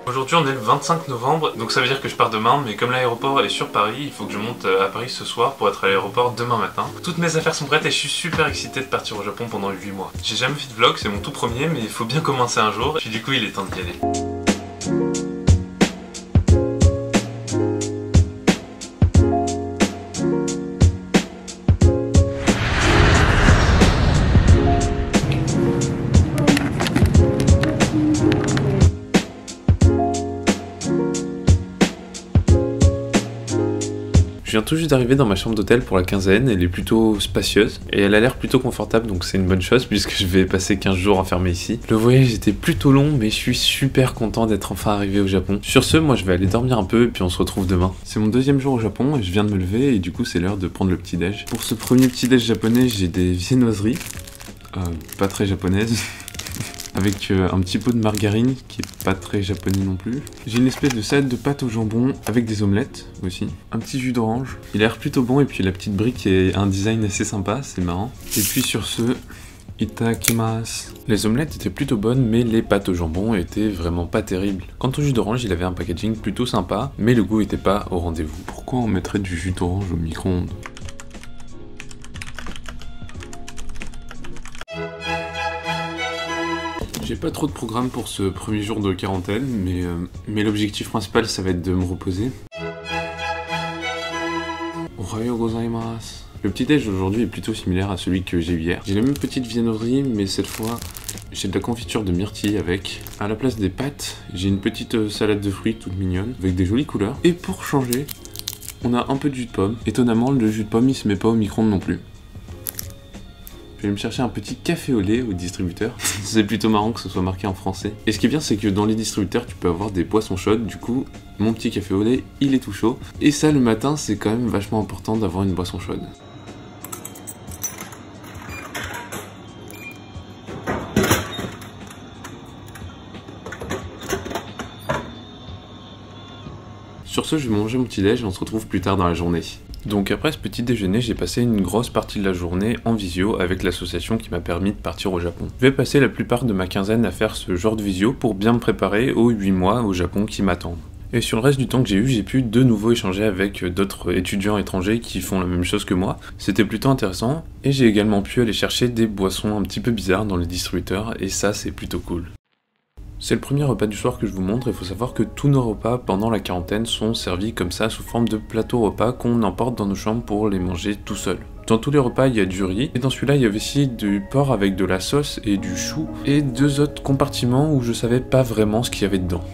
Aujourd'hui on est le 25 novembre, donc ça veut dire que je pars demain, mais comme l'aéroport est sur Paris, il faut que je monte à Paris ce soir pour être à l'aéroport demain matin. Toutes mes affaires sont prêtes et je suis super excité de partir au Japon pendant 8 mois. J'ai jamais fait de vlog, c'est mon tout premier, mais il faut bien commencer un jour, puis du coup il est temps d'y aller. Je viens tout juste d'arriver dans ma chambre d'hôtel pour la quinzaine, elle est plutôt spacieuse et elle a l'air plutôt confortable, donc c'est une bonne chose puisque je vais passer 15 jours enfermé ici. Le voyage était plutôt long mais je suis super content d'être enfin arrivé au Japon. Sur ce, moi je vais aller dormir un peu et puis on se retrouve demain. C'est mon deuxième jour au Japon et je viens de me lever et du coup c'est l'heure de prendre le petit déj. Pour ce premier petit déj japonais, j'ai des viennoiseries, pas très japonaises. Avec un petit pot de margarine qui est pas très japonais non plus. J'ai une espèce de salade de pâtes au jambon avec des omelettes aussi. Un petit jus d'orange. Il a l'air plutôt bon et puis la petite brique est un design assez sympa, c'est marrant. Et puis sur ce, itadakimasu. Les omelettes étaient plutôt bonnes mais les pâtes au jambon étaient vraiment pas terribles. Quant au jus d'orange, il avait un packaging plutôt sympa mais le goût était pas au rendez-vous. Pourquoi on mettrait du jus d'orange au micro-ondes ? J'ai pas trop de programme pour ce premier jour de quarantaine, mais l'objectif principal ça va être de me reposer. Ohayou gozaimasu. Le petit déj d'aujourd'hui est plutôt similaire à celui que j'ai eu hier. J'ai la même petite viennoiserie, mais cette fois j'ai de la confiture de myrtille avec. À la place des pâtes, j'ai une petite salade de fruits toute mignonne, avec des jolies couleurs. Et pour changer, on a un peu de jus de pomme. Étonnamment, le jus de pomme il se met pas au micro-ondes non plus. Je vais me chercher un petit café au lait au distributeur. C'est plutôt marrant que ce soit marqué en français. Et ce qui est bien, c'est que dans les distributeurs, tu peux avoir des boissons chaudes. Du coup, mon petit café au lait, il est tout chaud. Et ça, le matin, c'est quand même vachement important d'avoir une boisson chaude. Sur ce, je vais manger mon petit déj et on se retrouve plus tard dans la journée. Donc après ce petit déjeuner, j'ai passé une grosse partie de la journée en visio avec l'association qui m'a permis de partir au Japon. Je vais passer la plupart de ma quinzaine à faire ce genre de visio pour bien me préparer aux 8 mois au Japon qui m'attendent. Et sur le reste du temps que j'ai pu de nouveau échanger avec d'autres étudiants étrangers qui font la même chose que moi. C'était plutôt intéressant et j'ai également pu aller chercher des boissons un petit peu bizarres dans les distributeurs et ça c'est plutôt cool. C'est le premier repas du soir que je vous montre, il faut savoir que tous nos repas pendant la quarantaine sont servis comme ça sous forme de plateau repas qu'on emporte dans nos chambres pour les manger tout seul. Dans tous les repas il y a du riz, et dans celui-là il y avait aussi du porc avec de la sauce et du chou, et 2 autres compartiments où je savais pas vraiment ce qu'il y avait dedans.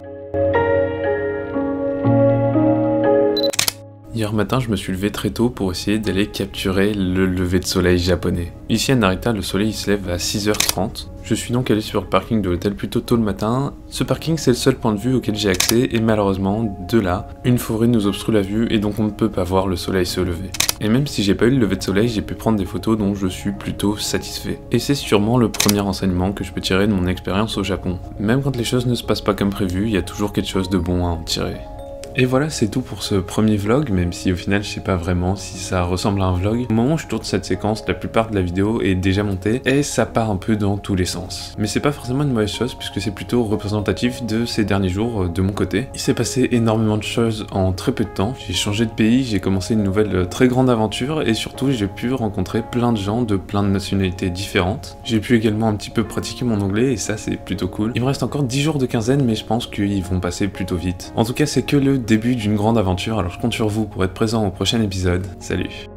Hier matin, je me suis levé très tôt pour essayer d'aller capturer le lever de soleil japonais. Ici à Narita, le soleil il se lève à 6h30. Je suis donc allé sur le parking de l'hôtel plutôt tôt le matin. Ce parking, c'est le seul point de vue auquel j'ai accès et malheureusement, de là, une forêt nous obstrue la vue et donc on ne peut pas voir le soleil se lever. Et même si j'ai pas eu le lever de soleil, j'ai pu prendre des photos dont je suis plutôt satisfait. Et c'est sûrement le premier enseignement que je peux tirer de mon expérience au Japon. Même quand les choses ne se passent pas comme prévu, il y a toujours quelque chose de bon à en tirer. Et voilà, c'est tout pour ce premier vlog, même si au final je sais pas vraiment si ça ressemble à un vlog. Au moment où je tourne cette séquence, la plupart de la vidéo est déjà montée et ça part un peu dans tous les sens. Mais c'est pas forcément une mauvaise chose puisque c'est plutôt représentatif de ces derniers jours de mon côté. Il s'est passé énormément de choses en très peu de temps. J'ai changé de pays, j'ai commencé une nouvelle très grande aventure et surtout j'ai pu rencontrer plein de gens de plein de nationalités différentes. J'ai pu également un petit peu pratiquer mon anglais et ça c'est plutôt cool. Il me reste encore 10 jours de quinzaine mais je pense qu'ils vont passer plutôt vite. En tout cas c'est que le début d'une grande aventure, alors je compte sur vous pour être présent au prochain épisode. Salut!